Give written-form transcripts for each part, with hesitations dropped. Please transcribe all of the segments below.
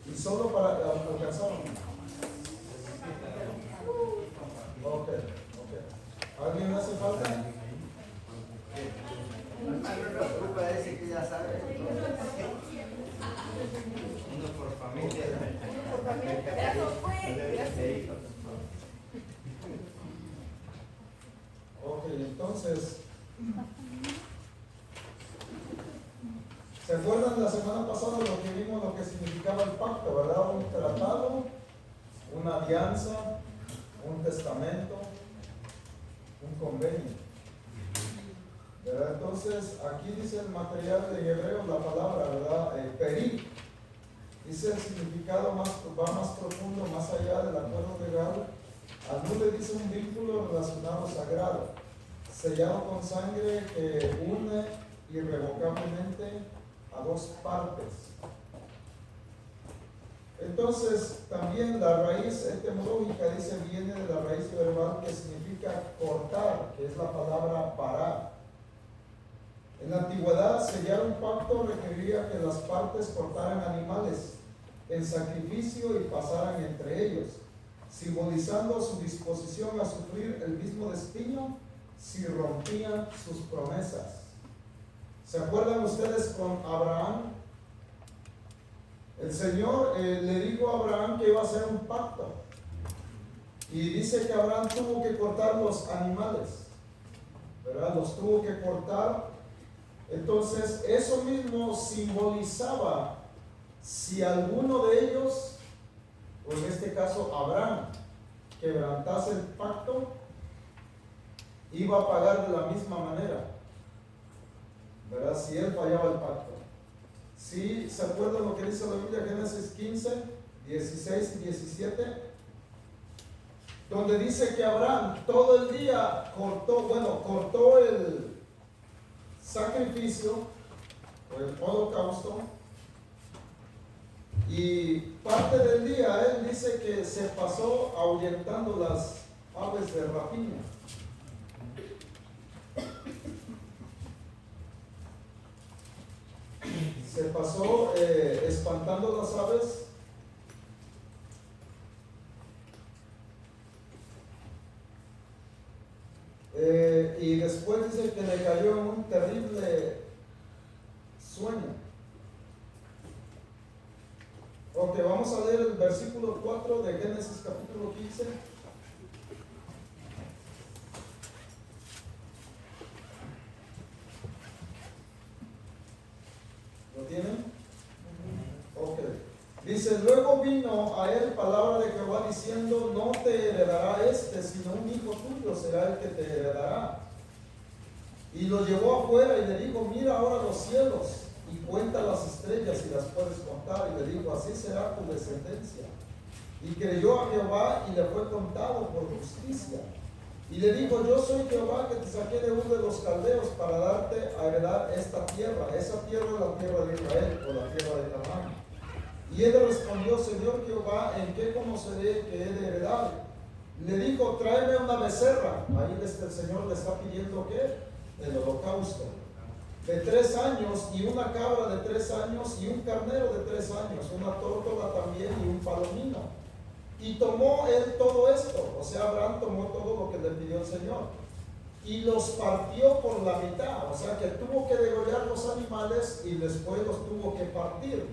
Y solo para alcanzar. Ok. ¿Alguien hace falta? No se preocupa, ese que ya sabe. Uno por familia. Ok, entonces, ¿se acuerdan la semana pasada lo que vimos, lo que significaba el pacto, verdad? Un tratado, una alianza, un testamento, un convenio, ¿verdad? Entonces, aquí dice el material de hebreo, la palabra, ¿verdad? Peri, dice el significado va más profundo, más allá del acuerdo legal. Al le dice un vínculo relacionado sagrado, sellado con sangre que une irrevocablemente a dos partes. Entonces, también la raíz etimológica dice viene de la raíz verbal que significa cortar, que es la palabra parar. En la antigüedad, sellar un pacto requería que las partes cortaran animales en sacrificio y pasaran entre ellos, simbolizando su disposición a sufrir el mismo destino si rompían sus promesas. ¿Se acuerdan ustedes con Abraham? El Señor le dijo a Abraham que iba a hacer un pacto. Y dice que Abraham tuvo que cortar los animales, ¿verdad? Los tuvo que cortar. Entonces, eso mismo simbolizaba si alguno de ellos, o en este caso Abraham, quebrantase el pacto, iba a pagar de la misma manera, ¿verdad? Si él fallaba el pacto. ¿Sí se acuerdan lo que dice la Biblia, Génesis 15, 16 y 17? Donde dice que Abraham todo el día cortó el sacrificio o el holocausto, y parte del día él dice que se pasó ahuyentando las aves de rapiña. Se pasó espantando las aves. Y después dice que le cayó en un terrible sueño. Ok, vamos a leer el versículo 4 de Génesis capítulo 15. ¿Lo tienen? Ok. Dice, luego vino a él palabra de Jehová diciendo, no te heredará sino un hijo tuyo será el que te heredará. Y lo llevó afuera y le dijo, mira ahora los cielos y cuenta las estrellas si las puedes contar. Y le dijo, así será tu descendencia. Y creyó a Jehová y le fue contado por justicia. Y le dijo, yo soy Jehová que te saqué de Ur de los caldeos para darte a heredar esta tierra. Esa tierra es la tierra de Israel o la tierra de Canaán. Y él respondió, Señor Jehová, ¿en qué conoceré que he de heredar? Le dijo, tráeme una becerra. Ahí el Señor le está pidiendo ¿qué? El holocausto. De 3 años, y una cabra de 3 años, y un carnero de 3 años, una tórtola también, y un palomino. Y tomó él todo esto, o sea, Abraham tomó todo lo que le pidió el Señor, y los partió por la mitad, o sea, que tuvo que degollar los animales y después los tuvo que partir.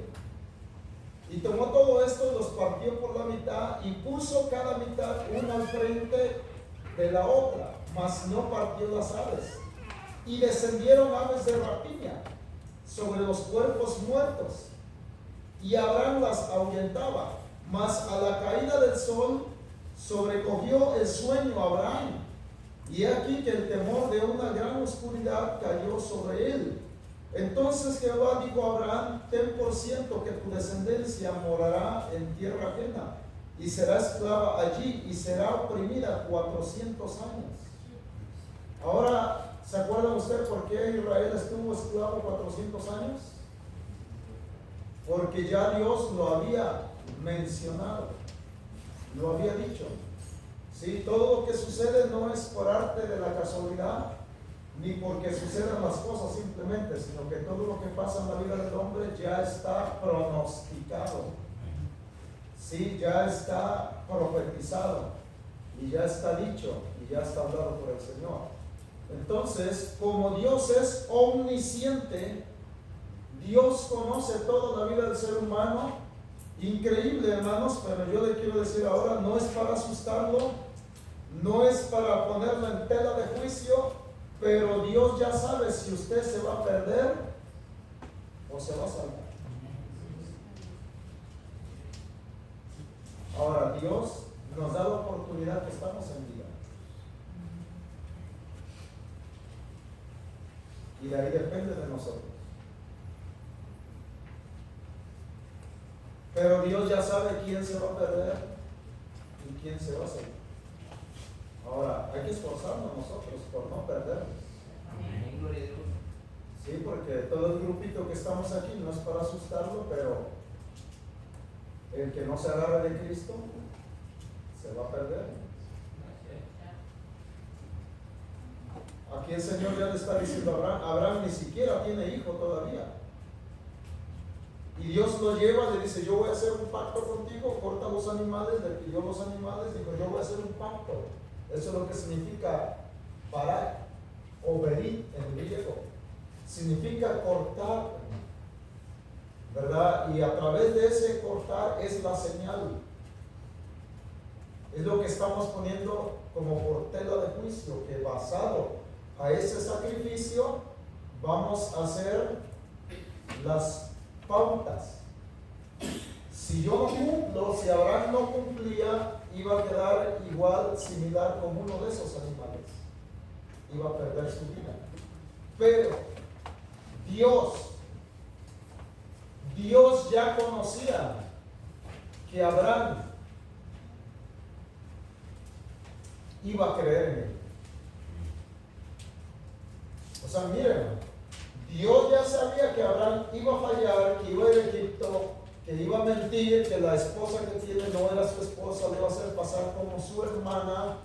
Y tomó todo esto y los partió por la mitad y puso cada mitad una al frente de la otra, mas no partió las aves. Y descendieron aves de rapiña sobre los cuerpos muertos, y Abraham las ahuyentaba. Mas a la caída del sol sobrecogió el sueño a Abraham, y he aquí que el temor de una gran oscuridad cayó sobre él. Entonces Jehová dijo a Abraham, ten por cierto que tu descendencia morará en tierra ajena, y será esclava allí, y será oprimida 400 años. Ahora, ¿se acuerdan usted por qué Israel estuvo esclavo 400 años? Porque ya Dios lo había mencionado, lo había dicho. ¿Sí? Todo lo que sucede no es por arte de la casualidad, ni porque sucedan las cosas simplemente, sino que todo lo que pasa en la vida del hombre ya está pronosticado, sí, ya está profetizado, y ya está dicho, y ya está hablado por el Señor. Entonces, como Dios es omnisciente, Dios conoce toda la vida del ser humano. Increíble, hermanos, pero yo le quiero decir ahora, no es para asustarlo, no es para ponerlo en tela de juicio, pero Dios ya sabe si usted se va a perder o se va a salvar. Ahora, Dios nos da la oportunidad que estamos en vida. Y de ahí depende de nosotros. Pero Dios ya sabe quién se va a perder y quién se va a salvar. Ahora, hay que esforzarnos nosotros por no perdernos. Sí, porque todo el grupito que estamos aquí no es para asustarlo, pero el que no se agarra de Cristo se va a perder. Aquí el Señor ya le está diciendo a Abraham, Abraham ni siquiera tiene hijo todavía. Y Dios lo lleva, le dice, yo voy a hacer un pacto contigo, corta los animales, le pidió los animales, dijo, yo voy a hacer un pacto. Eso es lo que significa parar, o verir en griego. Significa cortar, ¿verdad? Y a través de ese cortar es la señal. Es lo que estamos poniendo como por tela de juicio, que basado a ese sacrificio vamos a hacer las pautas. Si yo no cumplo, si Abraham no cumplía, iba a quedar igual, similar como uno de esos animales. Iba a perder su vida. Pero Dios ya conocía que Abraham iba a creer en él. O sea, miren, Dios ya sabía que Abraham iba a fallar, que iba a ir a Egipto, que iba a mentir, que la esposa que tiene no era su esposa, le iba a hacer pasar como su hermana.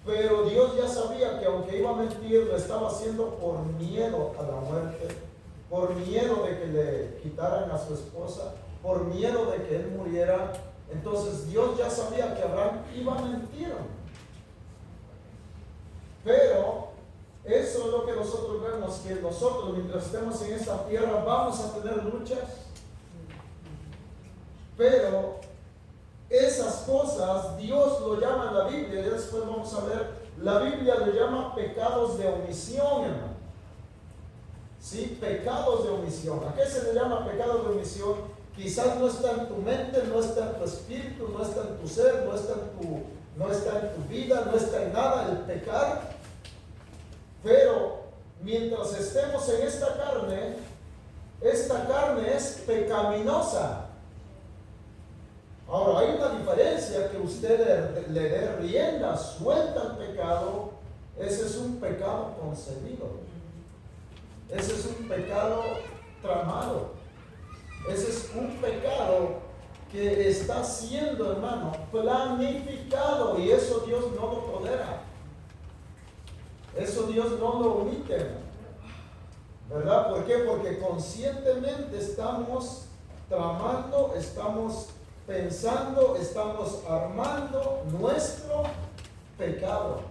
Pero Dios ya sabía que aunque iba a mentir, lo estaba haciendo por miedo a la muerte, por miedo de que le quitaran a su esposa, por miedo de que él muriera. Entonces Dios ya sabía que Abraham iba a mentir. Pero eso es lo que nosotros vemos, que nosotros mientras estemos en esta tierra vamos a tener luchas. Pero esas cosas Dios lo llama en la Biblia, y después vamos a ver, la Biblia lo llama pecados de omisión, hermano. ¿Sí? Pecados de omisión. ¿A qué se le llama pecados de omisión? Quizás no está en tu mente, no está en tu espíritu, no está en tu ser, no está en tu vida, no está en nada el pecar. Pero mientras estemos en esta carne es pecaminosa. Ahora, hay una diferencia, que usted le dé rienda suelta al pecado. Ese es un pecado concebido. Ese es un pecado tramado. Ese es un pecado que está siendo, hermano, planificado, y eso Dios no lo tolera. Eso Dios no lo omite, ¿verdad? ¿Por qué? Porque conscientemente estamos tramando, estamos pensando, estamos armando nuestro pecado,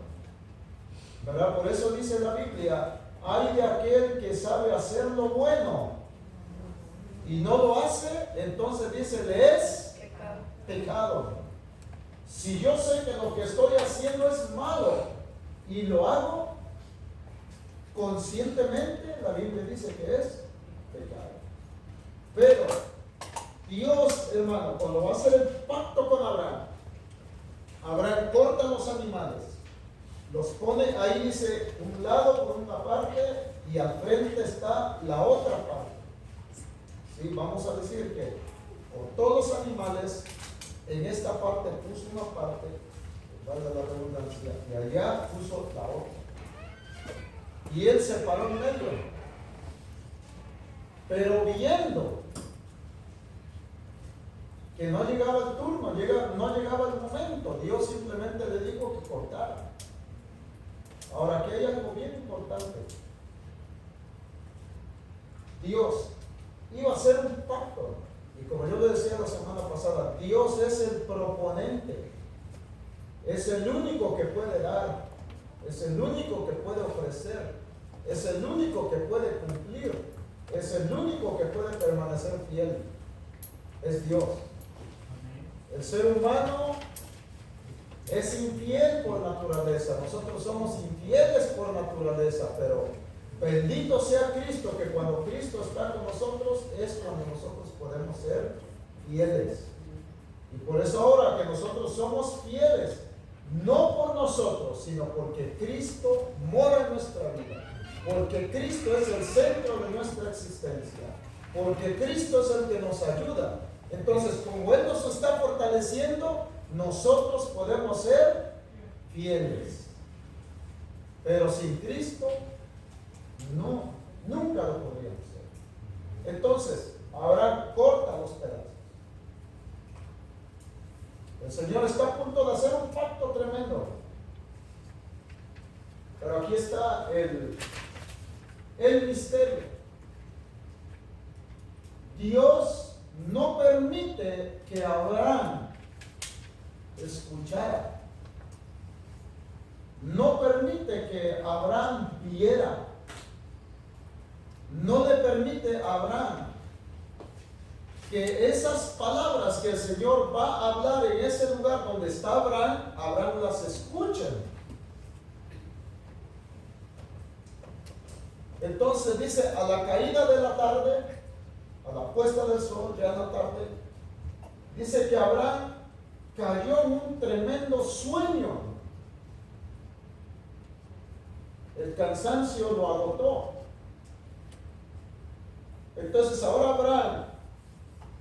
¿verdad? Por eso dice la Biblia, hay de aquel que sabe hacer lo bueno y no lo hace, entonces dice, le es pecado. Si yo sé que lo que estoy haciendo es malo y lo hago conscientemente, la Biblia dice que es pecado. Pero Dios, hermano, cuando va a hacer el pacto con Abraham corta los animales, los pone ahí, dice, un lado por una parte y al frente está la otra parte. ¿Sí? Vamos a decir que cortó los animales, en esta parte puso una parte, valga la redundancia, y allá puso la otra. Y él se paró en medio. Pero viendo que no llegaba el turno, no llegaba el momento, Dios simplemente le dijo que cortara. Ahora, aquí hay algo bien importante. Dios iba a hacer un pacto. Y como yo le decía la semana pasada, Dios es el proponente. Es el único que puede dar. Es el único que puede ofrecer. Es el único que puede cumplir. Es el único que puede permanecer fiel. Es Dios. El ser humano es infiel por naturaleza. Nosotros somos infieles por naturaleza, pero bendito sea Cristo, que cuando Cristo está con nosotros es cuando nosotros podemos ser fieles. Y por eso ahora que nosotros somos fieles, no por nosotros, sino porque Cristo mora en nuestra vida. Porque Cristo es el centro de nuestra existencia. Porque Cristo es el que nos ayuda. Entonces, como Él nos está fortaleciendo, nosotros podemos ser fieles. Pero sin Cristo, no, nunca lo podríamos ser. Entonces, Abraham corta los pedazos. El Señor está a punto de hacer un pacto tremendo. Pero aquí está el misterio. Dios no permite que Abraham escuchara. No permite que Abraham viera. No le permite a Abraham que esas palabras que el Señor va a hablar en ese lugar donde está Abraham, Abraham las escuche. Entonces dice, a la caída de la tarde, a la puesta del sol, ya en la tarde, dice que Abraham cayó en un tremendo sueño. El cansancio lo agotó. Entonces ahora Abraham,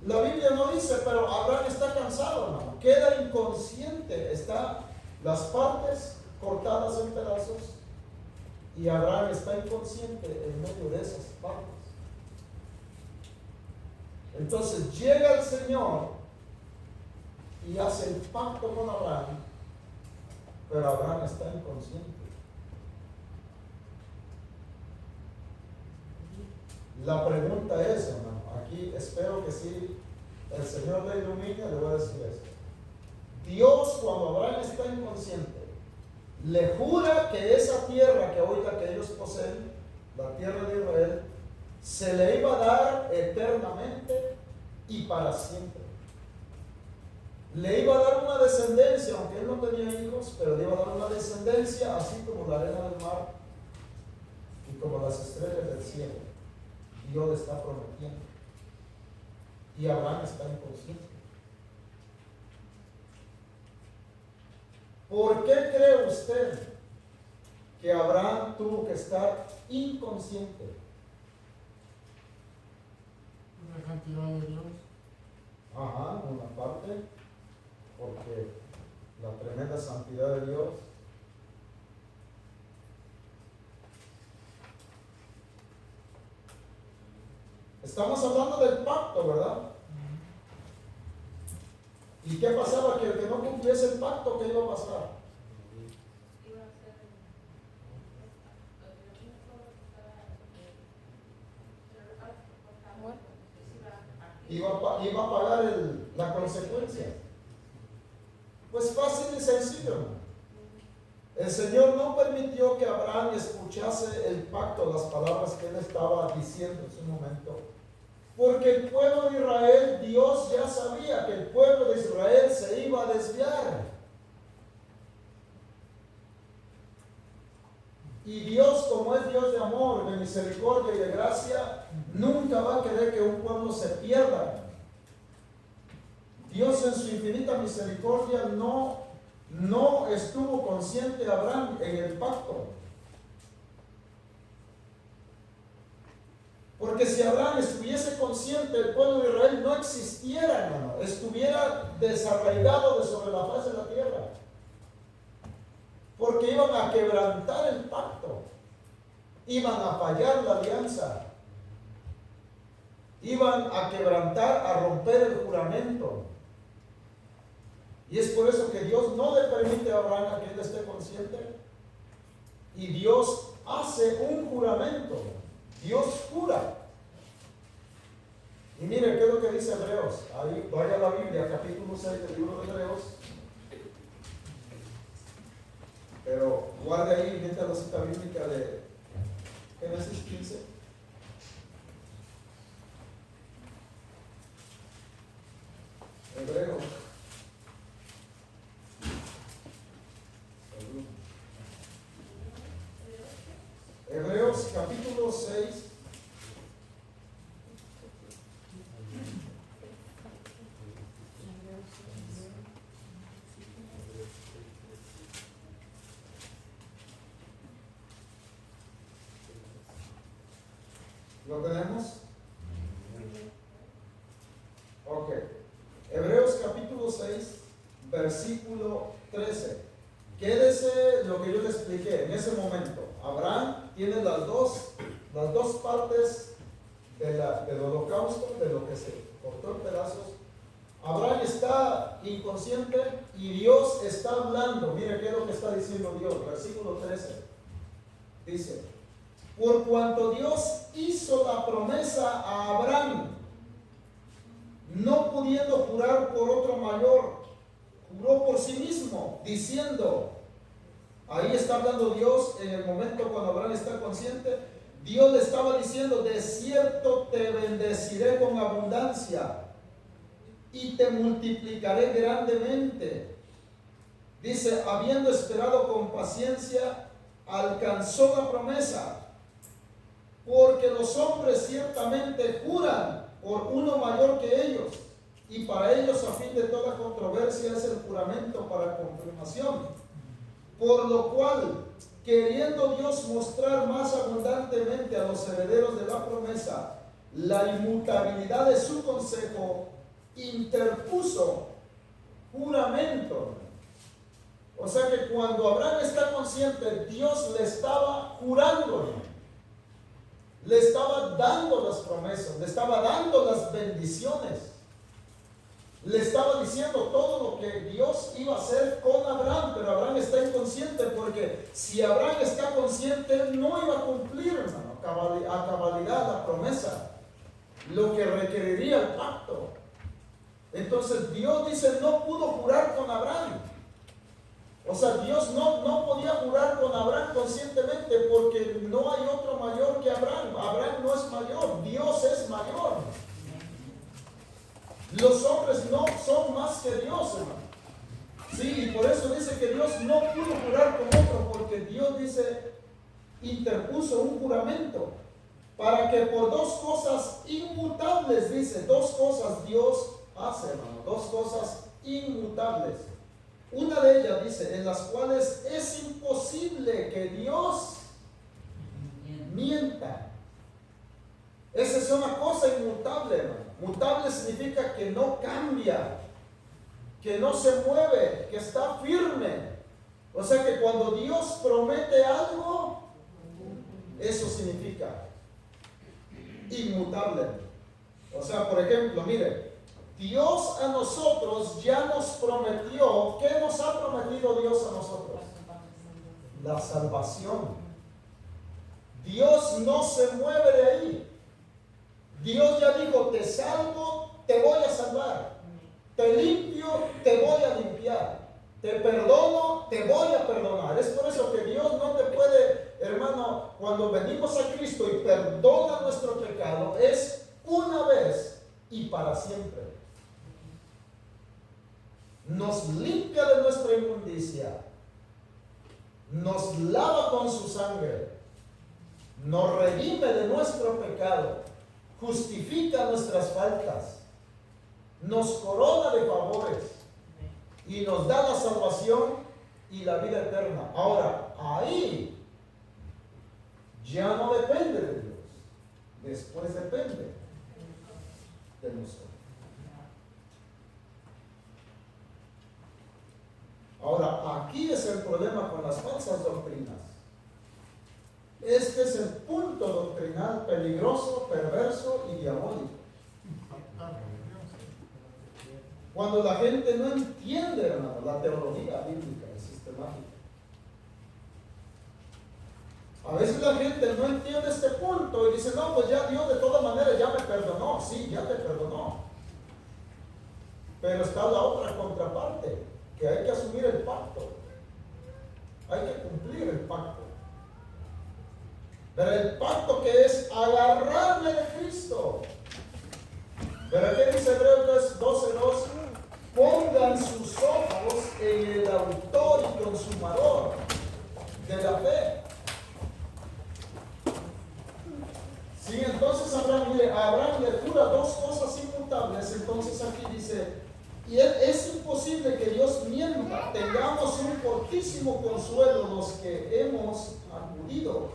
la Biblia no dice, pero Abraham está cansado, hermano. Queda inconsciente, está las partes cortadas en pedazos y Abraham está inconsciente en medio de esas partes. Entonces llega el Señor y hace el pacto con Abraham, pero Abraham está inconsciente. La pregunta es, hermano, aquí espero que sí, el Señor le ilumine, le voy a decir esto. Dios, cuando Abraham está inconsciente, le jura que esa tierra que ahorita que ellos poseen, la tierra de Israel, se le iba a dar eternamente y para siempre. Le iba a dar una descendencia, aunque él no tenía hijos, pero le iba a dar una descendencia así como la arena del mar y como las estrellas del cielo. Dios le está prometiendo. Y Abraham está inconsciente. ¿Por qué cree usted que Abraham tuvo que estar inconsciente? La cantidad de Dios. Ajá, una parte, porque la tremenda santidad de Dios. Estamos hablando del pacto, ¿verdad? ¿Y qué pasaba? Que el que no cumpliese el pacto, ¿qué iba a pasar? Iba a pagar la consecuencia. Pues fácil y sencillo. El Señor no permitió que Abraham escuchase el pacto, las palabras que él estaba diciendo en su momento. Porque el pueblo de Israel, Dios ya sabía que el pueblo de Israel se iba a desviar. Y Dios, como es Dios de amor, de misericordia y de gracia, nunca va a querer que un pueblo se pierda. Dios en su infinita misericordia no estuvo consciente de Abraham en el pacto. Porque si Abraham estuviese consciente, el pueblo de Israel no existiera, hermano. Estuviera desarraigado de sobre la faz de la tierra. Porque iban a quebrantar el pacto. Iban a fallar la alianza. Iban a quebrantar, a romper el juramento. Y es por eso que Dios no le permite a Abraham a que él esté consciente. y Dios hace un juramento. Dios jura. Y mire qué es lo que dice Hebreos. Ahí vaya a la Biblia, capítulo 6 del libro de Hebreos. Pero guarde ahí, mientras la cita bíblica de Génesis 15. Hebreos. Hebreos capítulo 6. ¿Lo tenemos? Ok. Hebreos capítulo 6, versículo 13. Quédese lo que yo le expliqué en ese momento. Abraham tiene las dos partes del holocausto, de lo que se cortó en pedazos. Abraham está inconsciente y Dios está hablando. Mire qué es lo que está diciendo Dios. Versículo 13. Dice: por cuanto Dios hizo la promesa a Abraham, no pudiendo jurar por otro mayor, juró por sí mismo, diciendo, ahí está hablando Dios en el momento cuando Abraham está consciente, Dios le estaba diciendo, de cierto te bendeciré con abundancia y te multiplicaré grandemente. Dice, habiendo esperado con paciencia, alcanzó la promesa, porque los hombres ciertamente juran por uno mayor que ellos, y para ellos a fin de toda controversia es el juramento para confirmación. Por lo cual, queriendo Dios mostrar más abundantemente a los herederos de la promesa la inmutabilidad de su consejo, interpuso juramento. O sea que cuando Abraham está consciente, Dios le estaba jurando, le estaba dando las promesas, le estaba dando las bendiciones, le estaba diciendo todo lo que Dios iba a hacer con Abraham, pero Abraham está inconsciente, porque si Abraham está consciente no iba a cumplir, hermano, a cabalidad la promesa, lo que requeriría el pacto. Entonces Dios dice, no pudo jurar con Abraham. O sea, Dios no podía jurar con Abraham conscientemente, porque no hay otro mayor que Abraham. Abraham no es mayor, Dios es mayor. Los hombres no son más que Dios, hermano. Sí, y por eso dice que Dios no pudo jurar con otro, porque Dios dice, interpuso un juramento, para que por dos cosas inmutables, dice, dos cosas Dios hace, hermano, dos cosas inmutables. Una de ellas dice, en las cuales es imposible que Dios mienta. Esa es una cosa inmutable, hermano. Mutable significa que no cambia, que no se mueve, que está firme. O sea que cuando Dios promete algo, eso significa inmutable. O sea, por ejemplo, mire, Dios a nosotros ya nos prometió. ¿Qué nos ha prometido Dios a nosotros? La salvación. Dios no se mueve de ahí. Dios ya dijo, te salvo, te voy a salvar. Te limpio, te voy a limpiar. Te perdono, te voy a perdonar. Es por eso que Dios no te puede, hermano, cuando venimos a Cristo y perdona nuestro pecado, es una vez y para siempre. Nos limpia de nuestra inmundicia, nos lava con su sangre, nos redime de nuestro pecado, justifica nuestras faltas, nos corona de favores y nos da la salvación y la vida eterna. Ahora, ahí ya no depende de Dios, después depende de nosotros. Ahora, aquí es el problema con las falsas doctrinas. Este es el punto doctrinal peligroso, perverso y diabólico. Cuando la gente no entiende, hermano, la teología bíblica y sistemática. A veces la gente no entiende este punto y dice, no, pues ya Dios de todas maneras ya me perdonó. Sí, ya te perdonó. Pero está la otra contraparte, que hay que asumir el pacto. Hay que cumplir el pacto. Pero el pacto que es agarrarme de Cristo. ¿Pero qué dice Hebreos 12:2? Pongan sus ojos en el autor y consumador de la fe. Sí, entonces Abraham le jura dos cosas inmutables. Entonces aquí dice, y es imposible que Dios mienta. Tengamos un fortísimo consuelo los que hemos acudido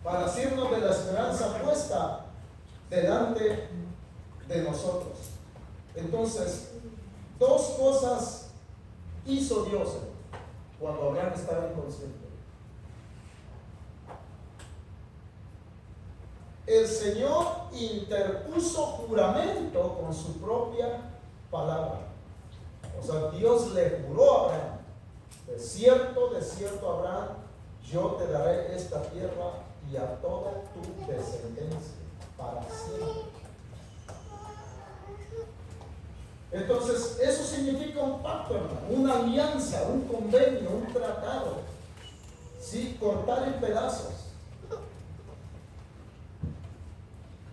para asirnos de la esperanza puesta delante de nosotros. Entonces, dos cosas hizo Dios cuando Abraham estaba inconsciente. El Señor interpuso juramento con su propia palabra. O sea, Dios le juró a Abraham, de cierto, Abraham, yo te daré esta tierra y a toda tu descendencia para siempre. Entonces, eso significa un pacto, hermano, una alianza, un convenio, un tratado. Sí, cortar en pedazos.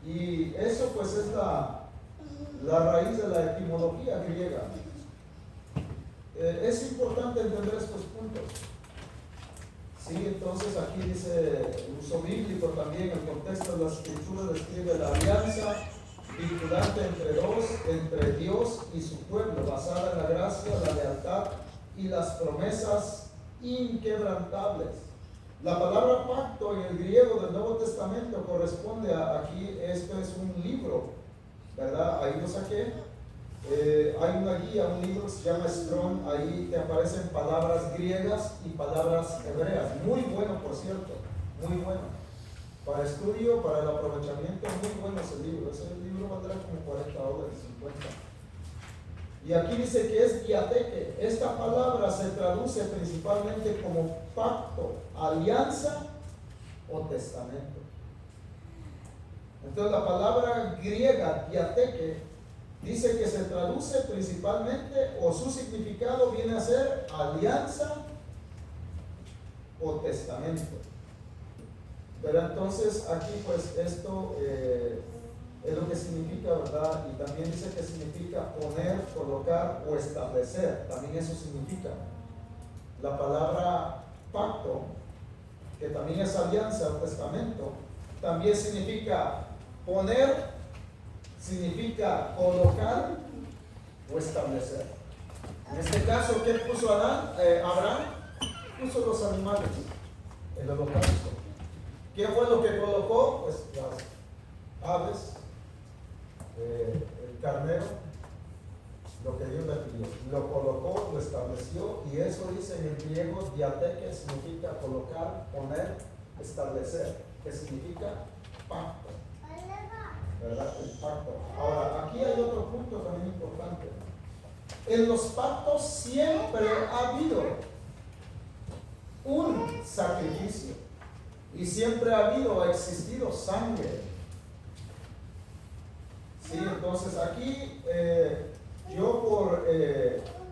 Y eso pues es la raíz de la etimología griega. Es importante entender estos puntos. Sí, entonces aquí dice uso bíblico también, el contexto de la escritura describe la alianza vinculante entre Dios y su pueblo, basada en la gracia, la lealtad y las promesas inquebrantables. La palabra pacto en el griego del Nuevo Testamento corresponde a aquí, esto es un libro, ¿verdad? Ahí lo saqué. Hay una guía, un libro que se llama Strong, ahí te aparecen palabras griegas y palabras hebreas. Muy bueno, por cierto, muy bueno. Para estudio, para el aprovechamiento, muy bueno ese libro. Ese libro valdrá como $40, 50. Y aquí dice que es diateque. Esta palabra se traduce principalmente como pacto, alianza o testamento. Entonces la palabra griega diateque dice que se traduce principalmente, o su significado viene a ser alianza o testamento. Pero entonces aquí pues esto es lo que significa, ¿verdad? Y también dice que significa poner, colocar o establecer. También eso significa. La palabra pacto, que también es alianza o testamento, también significa poner, significa colocar o establecer. En este caso, ¿qué puso Abraham? Puso los animales, el holocausto. ¿Qué fue lo que colocó? Pues las aves, el carnero, lo que Dios le pidió. Lo colocó, lo estableció, y eso dice en el griego diateque, significa colocar, poner, establecer, que significa pacto. ¿Verdad? El pacto. Ahora, aquí hay otro punto también importante. En los pactos siempre ha habido un sacrificio y siempre ha existido sangre. Sí, entonces aquí yo por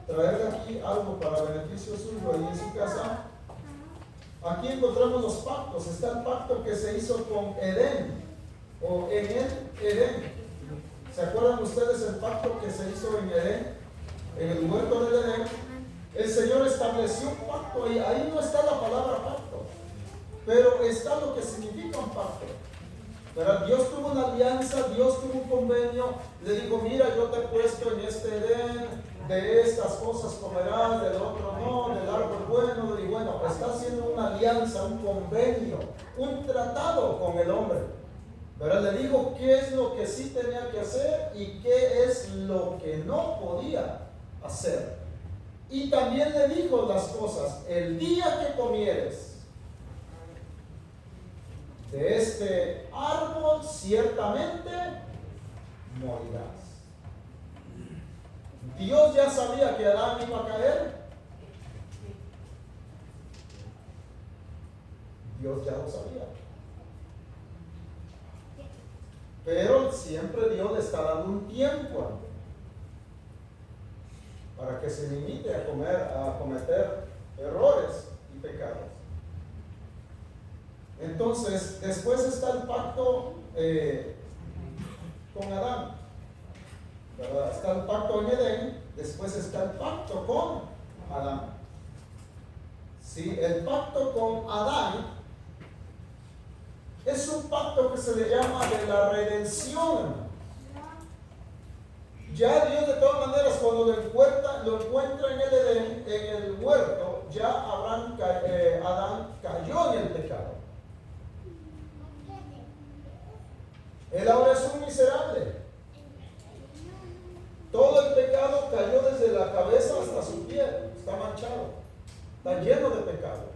traer aquí algo para beneficio suyo ahí en su casa, aquí encontramos los pactos. Está el pacto que se hizo con Edén, o en el Edén. ¿Se acuerdan ustedes el pacto que se hizo en Edén? En el huerto del Edén, el Señor estableció un pacto, y ahí no está la palabra pacto, pero está lo que significa un pacto. Pero Dios tuvo una alianza, Dios tuvo un convenio, le dijo, mira, yo te he puesto en este Edén, de estas cosas comerás, del otro no, del árbol bueno, y bueno, está haciendo una alianza, un convenio, un tratado con el hombre. Pero le dijo qué es lo que sí tenía que hacer y qué es lo que no podía hacer. Y también le dijo las cosas: el día que comieres de este árbol, ciertamente morirás. Dios ya sabía que Adán iba a caer. Dios ya lo sabía. Pero siempre Dios le está dando un tiempo para que se limite a cometer errores y pecados. Entonces, después está el pacto con Adán, ¿verdad? Está el pacto en Edén, después está el pacto con Adán. ¿Sí? El pacto con Adán es un pacto que se le llama de la redención. Ya Dios, de todas maneras, cuando lo encuentra en el Edén, en el huerto, ya Adán cayó en el pecado. Él ahora es un miserable. Todo el pecado cayó desde la cabeza hasta su piel. Está manchado, está lleno de pecado.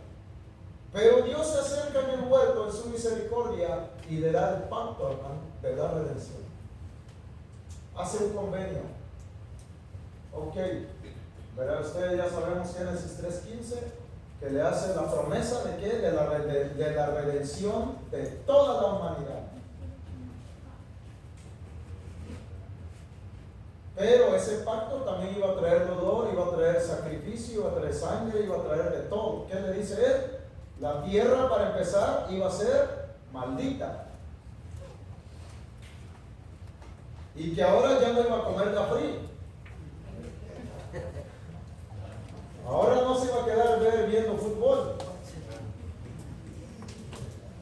Pero Dios se acerca en el huerto en su misericordia y le da el pacto de la redención. Hace un convenio. Ok, ¿verdad? Ustedes ya sabemos Génesis 3:15, que le hace la promesa de que de la redención de toda la humanidad. Pero ese pacto también iba a traer dolor, iba a traer sacrificio, iba a traer sangre, iba a traer de todo. ¿Qué le dice él? La tierra, para empezar, iba a ser maldita. Y que ahora ya no iba a comer café. Ahora no se iba a quedar viendo fútbol.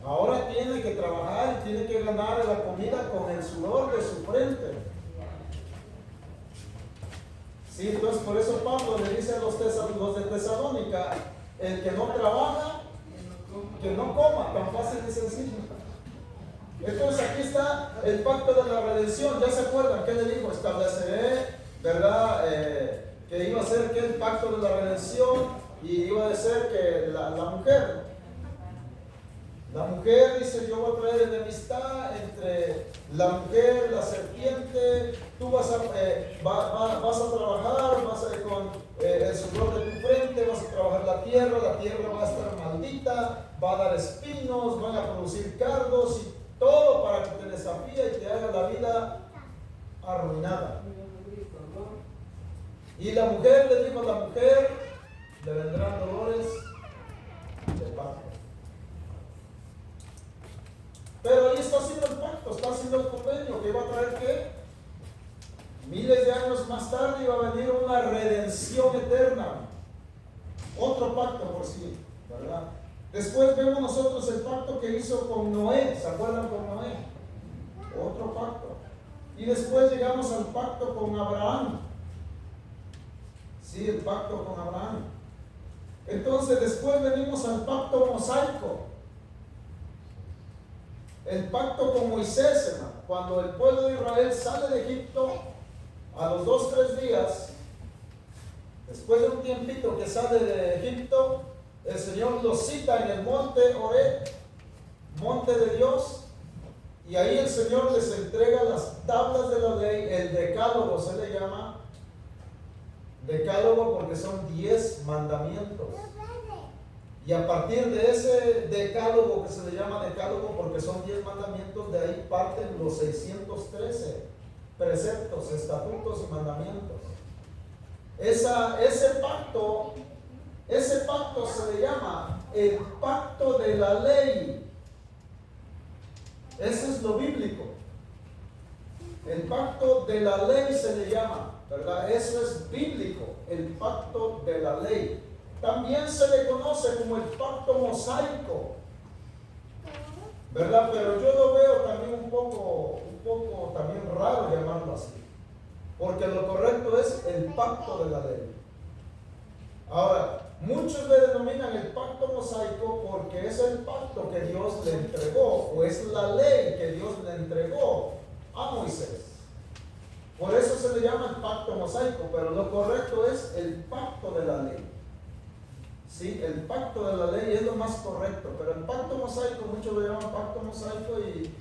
Ahora tiene que trabajar y tiene que ganar la comida con el sudor de su frente. Sí, entonces por eso Pablo le dice a los de Tesalónica, el que no trabaja, que no coma, tan fácil y sencillo. Entonces aquí está el pacto de la redención. ¿Ya se acuerdan qué le dijo? Estableceré, ¿verdad? Que iba a ser que el pacto de la redención y iba a ser que la mujer dice, yo voy a traer enemistad entre la mujer, la serpiente, tú vas a trabajar, con el sudor de tu frente, vas a trabajar la tierra va a estar maldita, va a dar espinos, van a producir cardos y todo para que te desafíe y te haga la vida arruinada. Y la mujer le dijo a la mujer, le vendrán dolores de parto. Pero ahí está haciendo el pacto, está haciendo el convenio que iba a traer que miles de años más tarde iba a venir una redención eterna. Otro pacto por sí, ¿verdad? Después vemos nosotros el pacto que hizo con Noé. ¿Se acuerdan con Noé? Otro pacto. Y después llegamos al pacto con Abraham. Sí, el pacto con Abraham. Entonces después venimos al pacto mosaico. El pacto con Moisés, hermano. Cuando el pueblo de Israel sale de Egipto, a los 2-3 días, después de un tiempito que sale de Egipto, el Señor los cita en el monte Horeb, monte de Dios, y ahí el Señor les entrega las tablas de la ley, el decálogo se le llama decálogo porque son 10 mandamientos. Y a partir de ese decálogo que se le llama decálogo porque son 10 mandamientos, de ahí parten los 613 preceptos, estatutos y mandamientos. Ese pacto se le llama el pacto de la ley. Eso es lo bíblico. El pacto de la ley se le llama, ¿verdad? Eso es bíblico, el pacto de la ley. También se le conoce como el pacto mosaico, ¿verdad? Pero yo lo veo también un poco también raro llamarlo así, porque lo correcto es el pacto de la ley. Ahora, muchos le denominan el pacto mosaico porque es el pacto que Dios le entregó, o es la ley que Dios le entregó a Moisés. Por eso se le llama el pacto mosaico, pero lo correcto es el pacto de la ley. Sí, el pacto de la ley es lo más correcto, pero el pacto mosaico, muchos lo llaman pacto mosaico y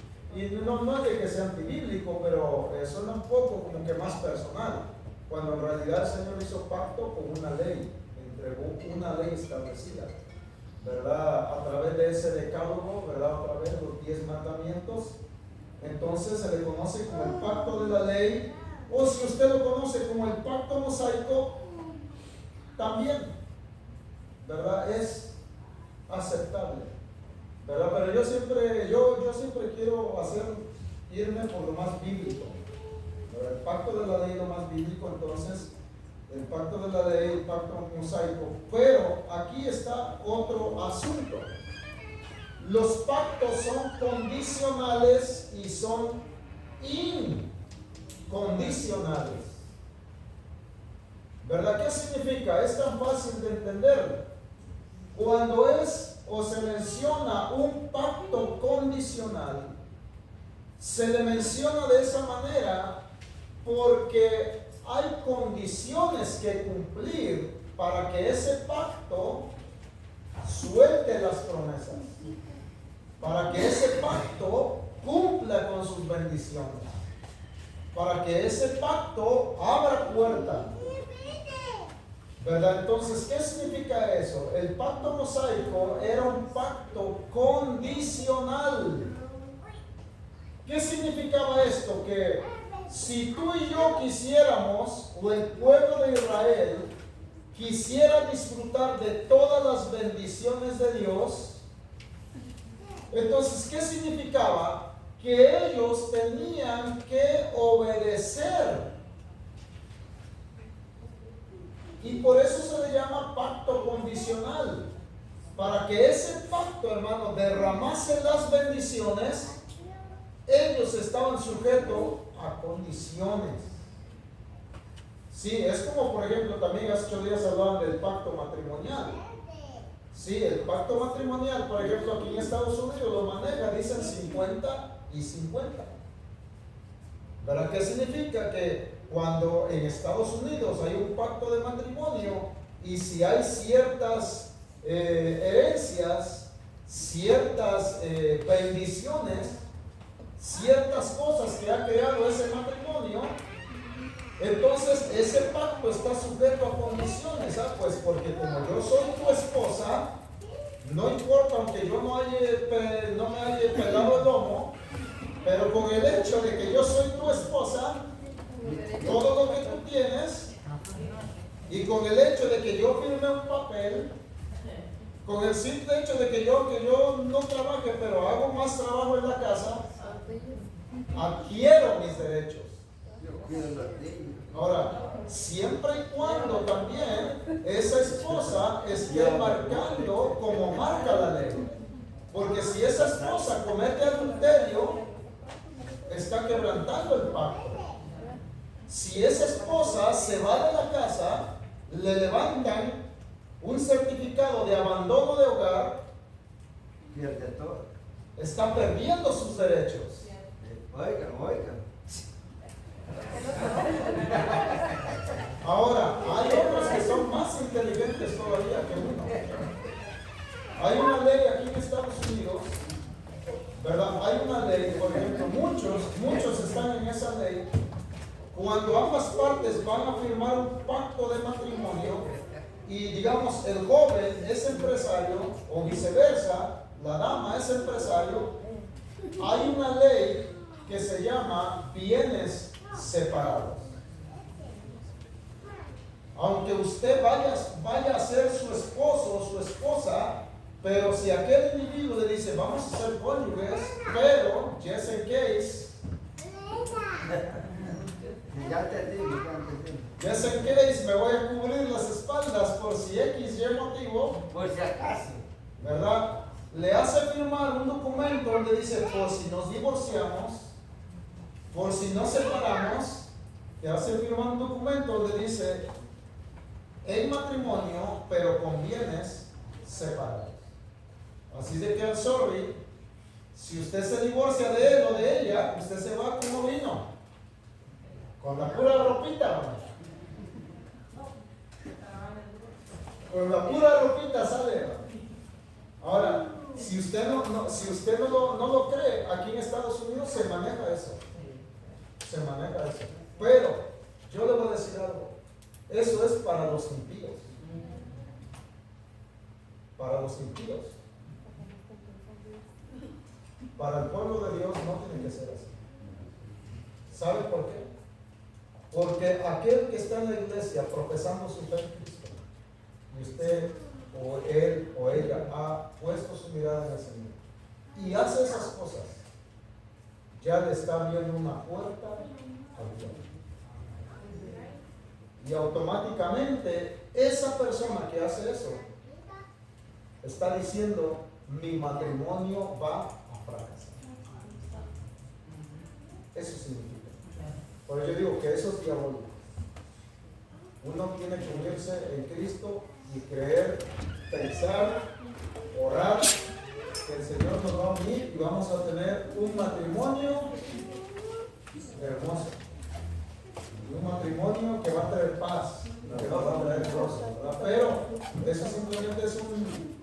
no es de que sea antibíblico, pero suena un poco como que más personal, cuando en realidad el Señor hizo pacto con una ley, entregó una ley establecida. ¿verdad? A través de ese decálogo, ¿verdad? Otra vez los 10 mandamientos. Entonces se le conoce como el pacto de la ley, o si usted lo conoce como el pacto mosaico, también, ¿verdad? Es aceptable, ¿verdad? Pero yo siempre quiero irme por lo más bíblico, ¿verdad? El pacto de la ley es lo más bíblico, entonces el pacto de la ley, el pacto mosaico. Pero aquí está otro asunto. Los pactos son condicionales y son incondicionales. ¿Verdad? ¿Qué significa? Es tan fácil de entender. Cuando es o se menciona un pacto condicional, se le menciona de esa manera porque hay condiciones que cumplir para que ese pacto suelte las promesas, para que ese pacto cumpla con sus bendiciones, para que ese pacto abra puertas, ¿verdad? Entonces, ¿qué significa eso? El pacto mosaico era un pacto condicional. ¿Qué significaba esto? Que si tú y yo quisiéramos, o el pueblo de Israel quisiera disfrutar de todas las bendiciones de Dios, entonces, ¿qué significaba? Que ellos tenían que obedecer. Y por eso se le llama pacto condicional. Para que ese pacto, hermano, derramase las bendiciones, ellos estaban sujetos a condiciones. Sí, es como, por ejemplo, también hace 8 días hablaban del pacto matrimonial. Sí, el pacto matrimonial, por ejemplo, aquí en Estados Unidos lo maneja, dicen 50 y 50. ¿Verdad? ¿Qué significa? Que cuando en Estados Unidos hay un pacto de matrimonio y si hay ciertas herencias, ciertas bendiciones, ciertas cosas que ha creado ese matrimonio, entonces ese pacto está sujeto a condiciones, ¿ah? Pues porque como yo soy tu esposa, no importa aunque yo no me haya pelado el lomo, pero con el hecho de que yo soy tu esposa, todo lo que tú tienes, y con el hecho de que yo firme un papel, con el simple hecho de que yo no trabaje, pero hago más trabajo en la casa, adquiero mis derechos. Ahora, siempre y cuando también esa esposa esté marcando como marca la ley. Porque si esa esposa comete adulterio, está quebrantando el pacto. Si esa esposa se va de la casa, le levantan un certificado de abandono de hogar, Pierde todo. está perdiendo sus derechos. Oigan. Ahora, hay otros que son más inteligentes todavía que uno. Hay una ley aquí en Estados Unidos, ¿verdad? Hay una ley, por ejemplo, muchos están en esa ley. Cuando ambas partes van a firmar un pacto de matrimonio y digamos el joven es empresario o viceversa, la dama es empresario, hay una ley que se llama bienes separados. Aunque usted vaya a ser su esposo o su esposa, pero si aquel individuo le dice vamos a ser cónyuges, pero just in case, Ya te digo. just in case me voy a cubrir las espaldas por si X y motivo, Por si acaso. ¿verdad? Le hace firmar un documento donde dice por si nos divorciamos, por si nos separamos, te hace firmar un documento donde dice en matrimonio, pero con bienes separados. Así de que, sorry, si usted se divorcia de él o de ella, usted se va como vino, con la pura ropita, ¿no? Con la pura ropita sale, ¿no? Ahora, si usted no lo cree, aquí en Estados Unidos se maneja eso. Se maneja eso. Pero, yo le voy a decir algo. Eso es para los impíos. para los impíos. Para el pueblo de Dios no tiene que ser así. ¿Sabe por qué? Porque aquel que está en la iglesia profesando su fe en Cristo, y usted o él o ella ha puesto su mirada en el Señor y hace esas cosas, ya le está abriendo una puerta al cielo. Y automáticamente esa persona que hace eso está diciendo: mi matrimonio va a fracasar. Eso significa. Pero yo digo que eso es diabólico. Uno tiene que unirse en Cristo y creer, pensar, orar, que el Señor nos va a unir y vamos a tener un matrimonio hermoso. Un matrimonio que va a traer paz, que va a traer gozo, ¿verdad? Pero eso simplemente es un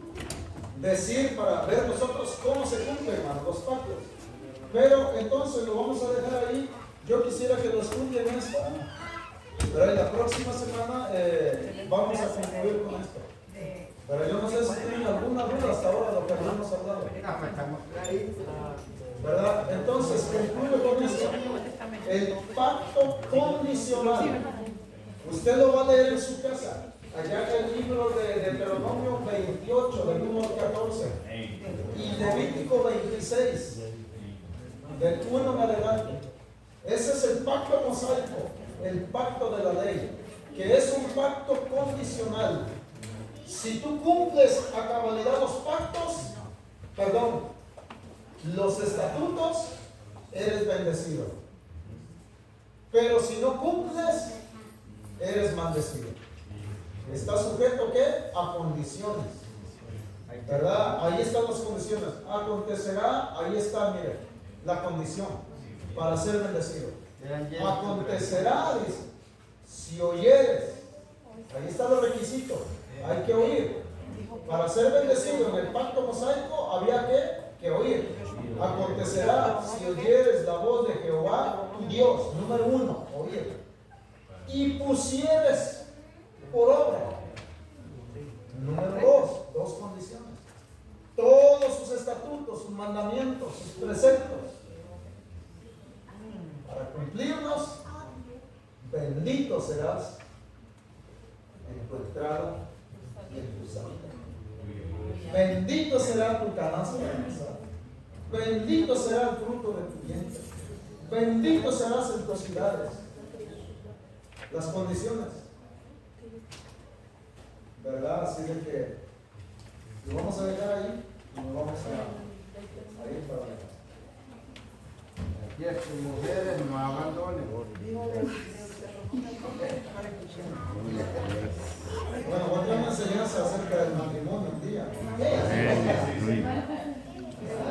decir para ver nosotros cómo se cumplen, hermanos, los pactos. Pero entonces lo vamos a dejar ahí. Yo quisiera que lo estudien esto, pero en la próxima semana vamos a concluir con esto. Pero yo no sé si tienen alguna duda hasta ahora de lo que hemos hablado, ¿verdad? Entonces concluyo con esto: el pacto condicional. Usted lo va a leer en su casa, allá en el libro de Deuteronomio 28, del 1 al 14, y Levítico 26, del 1 en adelante. Ese es el pacto mosaico, el pacto de la ley, que es un pacto condicional. Si tú cumples a cabalidad los estatutos, eres bendecido. Pero si no cumples, eres maldecido. Está sujeto, ¿qué? A condiciones, ¿verdad? Ahí están las condiciones. Acontecerá, ahí está, mire, la condición para ser bendecido. Acontecerá, dice, si oyeres. Ahí están los requisitos. Hay que oír. Para ser bendecido en el pacto mosaico había que oír. Acontecerá si oyeres la voz de Jehová, tu Dios. Número 1, oír. Y pusieres por obra. Número 2 condiciones. Todos sus estatutos, sus mandamientos, sus preceptos. Para cumplirlos, bendito serás en tu entrada y en tu salida. Bendito será tu canasta de mesa. Bendito será el fruto de tu vientre. Bendito serás en tus ciudades. Las condiciones, ¿verdad? Así de que lo vamos a dejar ahí y nos vamos a ir para allá. Aquí es que mujeres no abandonen. Bueno, voy a tener una enseñanza acerca del matrimonio un día.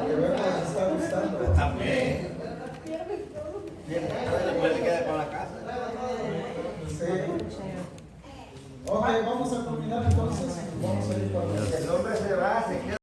Que veo que les está gustando. También. Después se queda con la casa. Sí. Ok, vamos a culminar entonces. Vamos a ir para allá.